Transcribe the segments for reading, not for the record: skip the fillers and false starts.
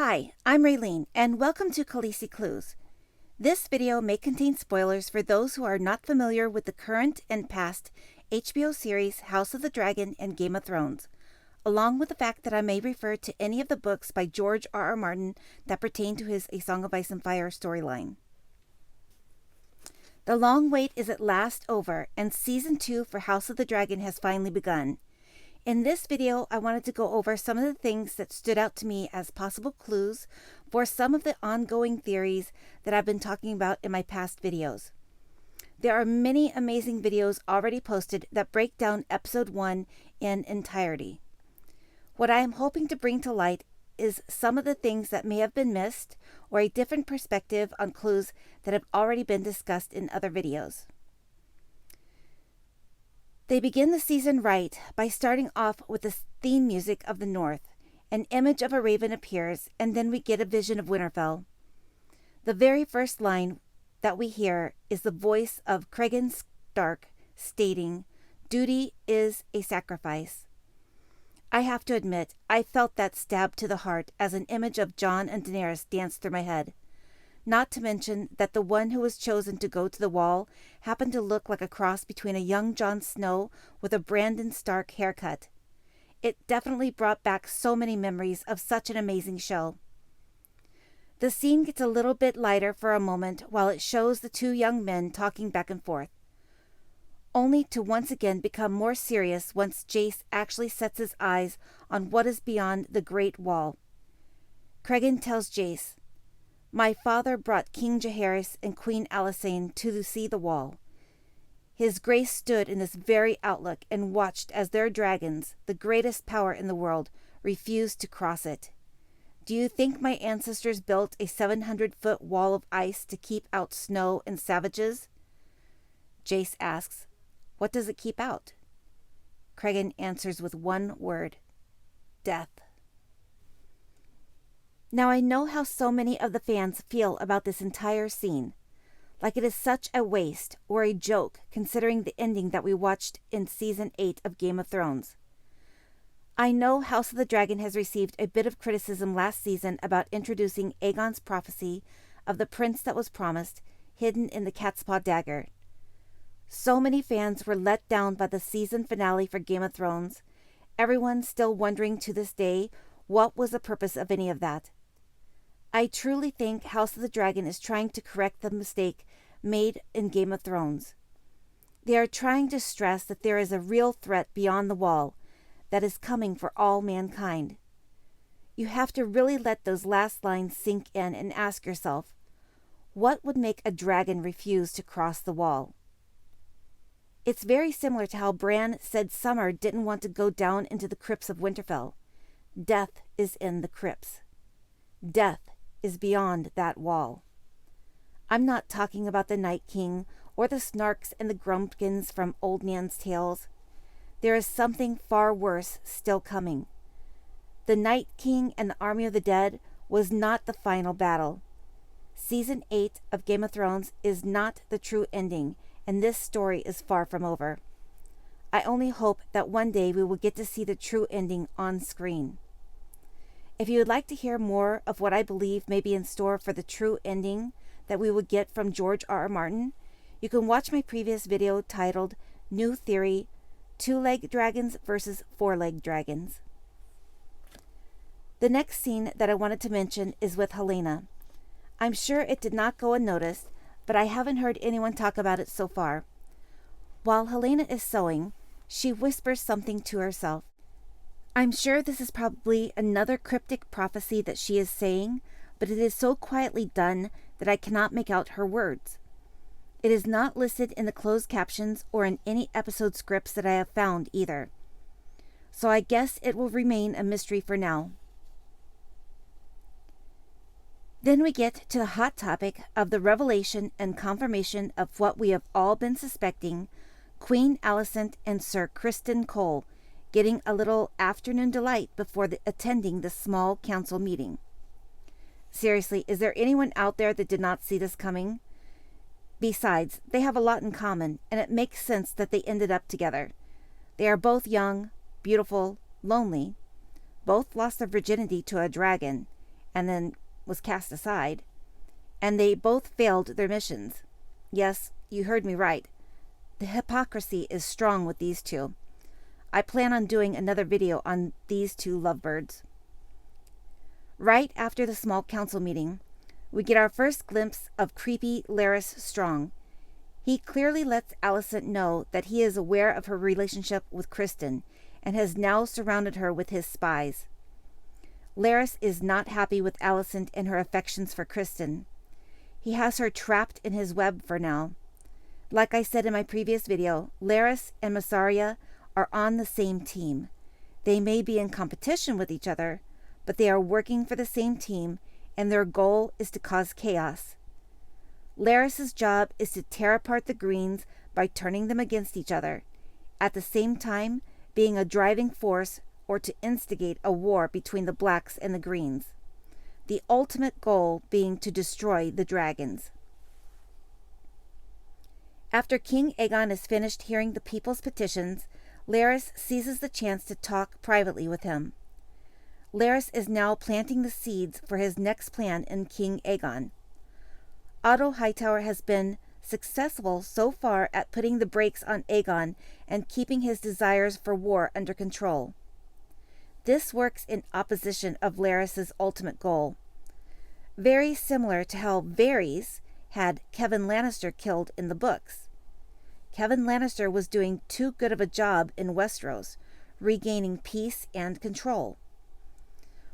Hi, I'm Raylene, and welcome to Khaleesi Clues. This video may contain spoilers for those who are not familiar with the current and past HBO series House of the Dragon and Game of Thrones, along with the fact that I may refer to any of the books by George R.R. Martin that pertain to his A Song of Ice and Fire storyline. The long wait is at last over, and Season 2 for House of the Dragon has finally begun. In this video, I wanted to go over some of the things that stood out to me as possible clues for some of the ongoing theories that I've been talking about in my past videos. There are many amazing videos already posted that break down Episode 1 in entirety. What I am hoping to bring to light is some of the things that may have been missed or a different perspective on clues that have already been discussed in other videos. They begin the season right by starting off with the theme music of the North. An image of a raven appears, and then we get a vision of Winterfell. The very first line that we hear is the voice of Cregan Stark stating, "Duty is a sacrifice." I have to admit, I felt that stab to the heart as an image of Jon and Daenerys danced through my head. Not to mention that the one who was chosen to go to the wall happened to look like a cross between a young Jon Snow with a Brandon Stark haircut. It definitely brought back so many memories of such an amazing show. The scene gets a little bit lighter for a moment while it shows the two young men talking back and forth, only to once again become more serious once Jace actually sets his eyes on what is beyond the Great Wall. Cregan tells Jace, "My father brought King Jaehaerys and Queen Alysanne to see the wall. His grace stood in this very outlook and watched as their dragons, the greatest power in the world, refused to cross it. Do you think my ancestors built a 700-foot wall of ice to keep out snow and savages?" Jace asks, "What does it keep out?" Cregan answers with one word, "Death." Now I know how so many of the fans feel about this entire scene, like it is such a waste or a joke considering the ending that we watched in Season 8 of Game of Thrones. I know House of the Dragon has received a bit of criticism last season about introducing Aegon's prophecy of the prince that was promised, hidden in the cat's paw dagger. So many fans were let down by the season finale for Game of Thrones, everyone still wondering to this day what was the purpose of any of that. I truly think House of the Dragon is trying to correct the mistake made in Game of Thrones. They are trying to stress that there is a real threat beyond the wall that is coming for all mankind. You have to really let those last lines sink in and ask yourself, what would make a dragon refuse to cross the wall? It's very similar to how Bran said Summer didn't want to go down into the crypts of Winterfell. Death is in the crypts. Death is beyond that wall. I'm not talking about the Night King or the Snarks and the Grumpkins from Old Nan's Tales. There is something far worse still coming. The Night King and the Army of the Dead was not the final battle. Season 8 of Game of Thrones is not the true ending, and this story is far from over. I only hope that one day we will get to see the true ending on screen. If you would like to hear more of what I believe may be in store for the true ending that we will get from George R.R. Martin, you can watch my previous video titled New Theory, Two-Legged Dragons versus Four-Legged Dragons. The next scene that I wanted to mention is with Helaena. I'm sure it did not go unnoticed, but I haven't heard anyone talk about it so far. While Helaena is sewing, she whispers something to herself. I'm sure this is probably another cryptic prophecy that she is saying, but it is so quietly done that I cannot make out her words. It is not listed in the closed captions or in any episode scripts that I have found either. So I guess it will remain a mystery for now. Then we get to the hot topic of the revelation and confirmation of what we have all been suspecting, Queen Alicent and Sir Criston Cole getting a little afternoon delight before attending the small council meeting. Seriously, is there anyone out there that did not see this coming? Besides, they have a lot in common, and it makes sense that they ended up together. They are both young, beautiful, lonely. Both lost their virginity to a dragon, and then was cast aside, and they both failed their missions. Yes, you heard me right. The hypocrisy is strong with these two. I plan on doing another video on these two lovebirds. Right after the small council meeting, we get our first glimpse of creepy Larys Strong. He clearly lets Alicent know that he is aware of her relationship with Criston and has now surrounded her with his spies. Larys is not happy with Alicent and her affections for Criston. He has her trapped in his web for now. Like I said in my previous video, Larys and Mysaria are on the same team. They may be in competition with each other, but they are working for the same team, and their goal is to cause chaos. Larys's job is to tear apart the Greens by turning them against each other, at the same time being a driving force or to instigate a war between the Blacks and the Greens. The ultimate goal being to destroy the dragons. After King Aegon is finished hearing the people's petitions, Larys seizes the chance to talk privately with him. Larys is now planting the seeds for his next plan in King Aegon. Otto Hightower has been successful so far at putting the brakes on Aegon and keeping his desires for war under control. This works in opposition of Larys's ultimate goal. Very similar to how Varys had Kevin Lannister killed in the books. Kevin Lannister was doing too good of a job in Westeros, regaining peace and control.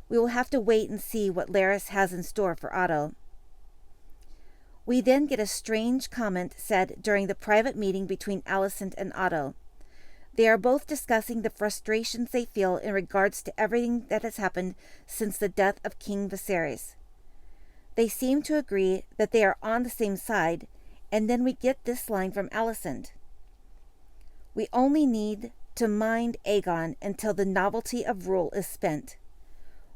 We will have to wait and see what Larys has in store for Otto. We then get a strange comment said during the private meeting between Alicent and Otto. They are both discussing the frustrations they feel in regards to everything that has happened since the death of King Viserys. They seem to agree that they are on the same side, and then we get this line from Alicent. We only need to mind Aegon until the novelty of rule is spent.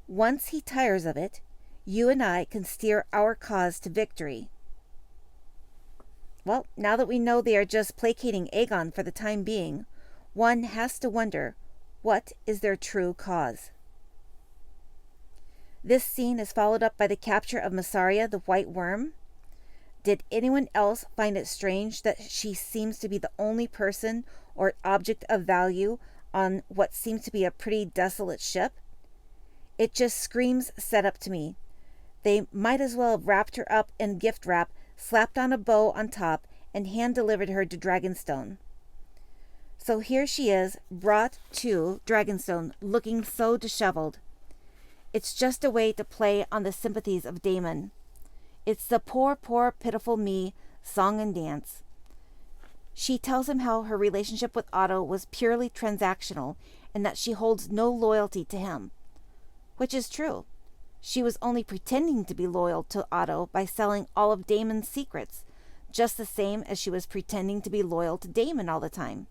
Once he tires of it, you and I can steer our cause to victory. Well, now that we know they are just placating Aegon for the time being, one has to wonder, what is their true cause? This scene is followed up by the capture of Mysaria the White Worm. Did anyone else find it strange that she seems to be the only person or object of value on what seems to be a pretty desolate ship? It just screams setup to me. They might as well have wrapped her up in gift wrap, slapped on a bow on top, and hand-delivered her to Dragonstone. So here she is, brought to Dragonstone, looking so disheveled. It's just a way to play on the sympathies of Daemon. It's the poor, poor, pitiful me song and dance. She tells him how her relationship with Otto was purely transactional and that she holds no loyalty to him. Which is true. She was only pretending to be loyal to Otto by selling all of Daemon's secrets, just the same as she was pretending to be loyal to Daemon all the time.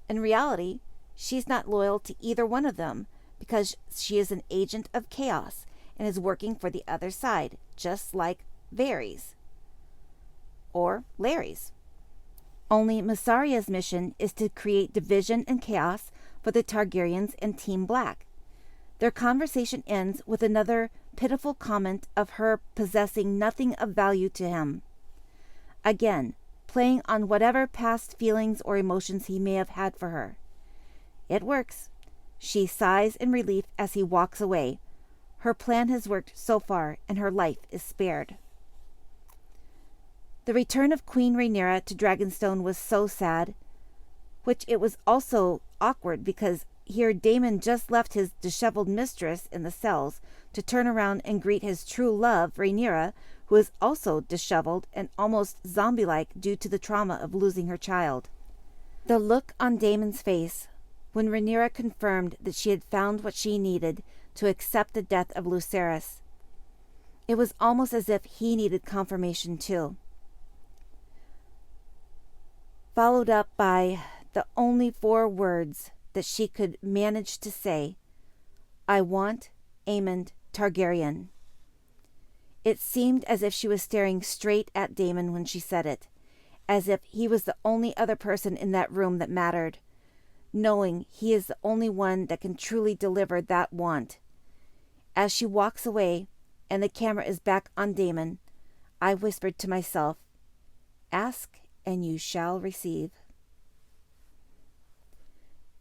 In reality, she's not loyal to either one of them because she is an agent of chaos and is working for the other side, just like Varys. Or Larys. Only Mysaria's mission is to create division and chaos for the Targaryens and Team Black. Their conversation ends with another pitiful comment of her possessing nothing of value to him. Again, playing on whatever past feelings or emotions he may have had for her. It works. She sighs in relief as he walks away. Her plan has worked so far, and her life is spared. The return of Queen Rhaenyra to Dragonstone was so sad, which it was also awkward because here Daemon just left his disheveled mistress in the cells to turn around and greet his true love, Rhaenyra, who is also disheveled and almost zombie-like due to the trauma of losing her child. The look on Daemon's face when Rhaenyra confirmed that she had found what she needed to accept the death of Lucerys. It was almost as if he needed confirmation too. Followed up by the only 4 words that she could manage to say, I want Aemond Targaryen. It seemed as if she was staring straight at Daemon when she said it, as if he was the only other person in that room that mattered, knowing he is the only one that can truly deliver that want. As she walks away, and the camera is back on Daemon, I whispered to myself, "Ask and you shall receive."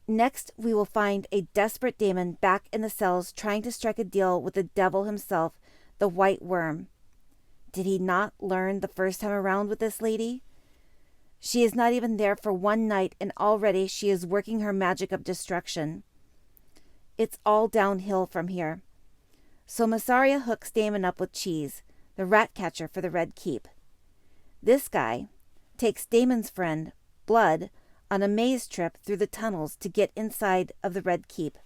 Next, we will find a desperate Daemon back in the cells trying to strike a deal with the devil himself, the White Worm. Did he not learn the first time around with this lady? She is not even there for one night, and already she is working her magic of destruction. It's all downhill from here. So Mysaria hooks Daemon up with Cheese, the rat catcher for the Red Keep. This guy takes Daemon's friend, Blood, on a maze trip through the tunnels to get inside of the Red Keep.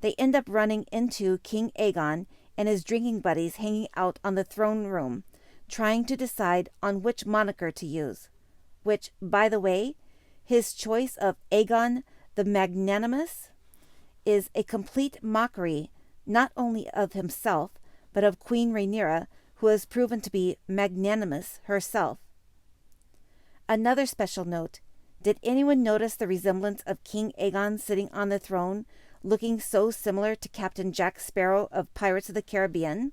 They end up running into King Aegon and his drinking buddies hanging out on the throne room, trying to decide on which moniker to use. Which, by the way, his choice of Aegon the Magnanimous is a complete mockery not only of himself, but of Queen Rhaenyra, who has proven to be magnanimous herself. Another special note, did anyone notice the resemblance of King Aegon sitting on the throne, looking so similar to Captain Jack Sparrow of Pirates of the Caribbean?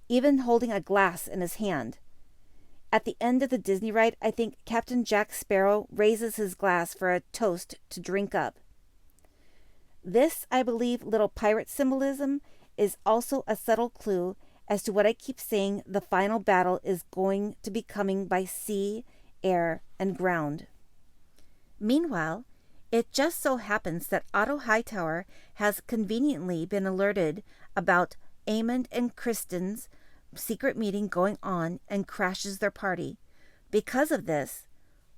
Even holding a glass in his hand. At the end of the Disney ride, I think Captain Jack Sparrow raises his glass for a toast to drink up. This, I believe, little pirate symbolism is also a subtle clue as to what I keep saying the final battle is going to be coming by sea, air, and ground. Meanwhile, it just so happens that Otto Hightower has conveniently been alerted about Aemond and Kristen's secret meeting going on and crashes their party. Because of this,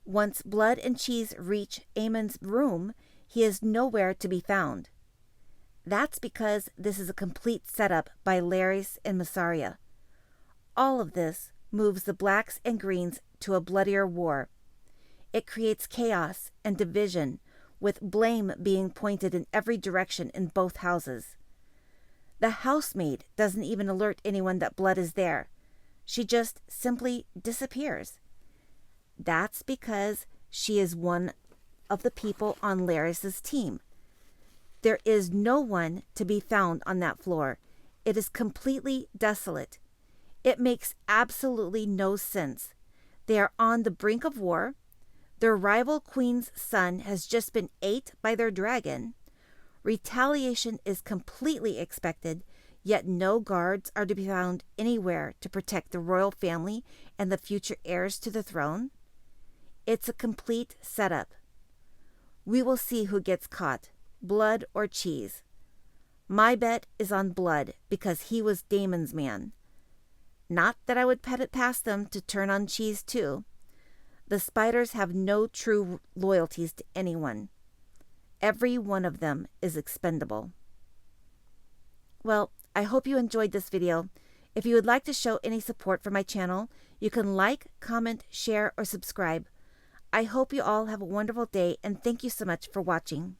once Blood and Cheese reach Aemond's room, he is nowhere to be found. That's because this is a complete setup by Larys and Mysaria. All of this moves the Blacks and Greens to a bloodier war. It creates chaos and division, with blame being pointed in every direction in both houses. The housemaid doesn't even alert anyone that Blood is there. She just simply disappears. That's because she is one of the people on Larys's team. There is no one to be found on that floor. It is completely desolate. It makes absolutely no sense. They are on the brink of war. Their rival queen's son has just been ate by their dragon. Retaliation is completely expected, yet no guards are to be found anywhere to protect the royal family and the future heirs to the throne. It's a complete setup. We will see who gets caught, Blood or Cheese. My bet is on Blood because he was Daemon's man. Not that I would pet it past them to turn on Cheese too. The spiders have no true loyalties to anyone. Every one of them is expendable. Well, I hope you enjoyed this video. If you would like to show any support for my channel, you can like, comment, share, or subscribe. I hope you all have a wonderful day, and thank you so much for watching.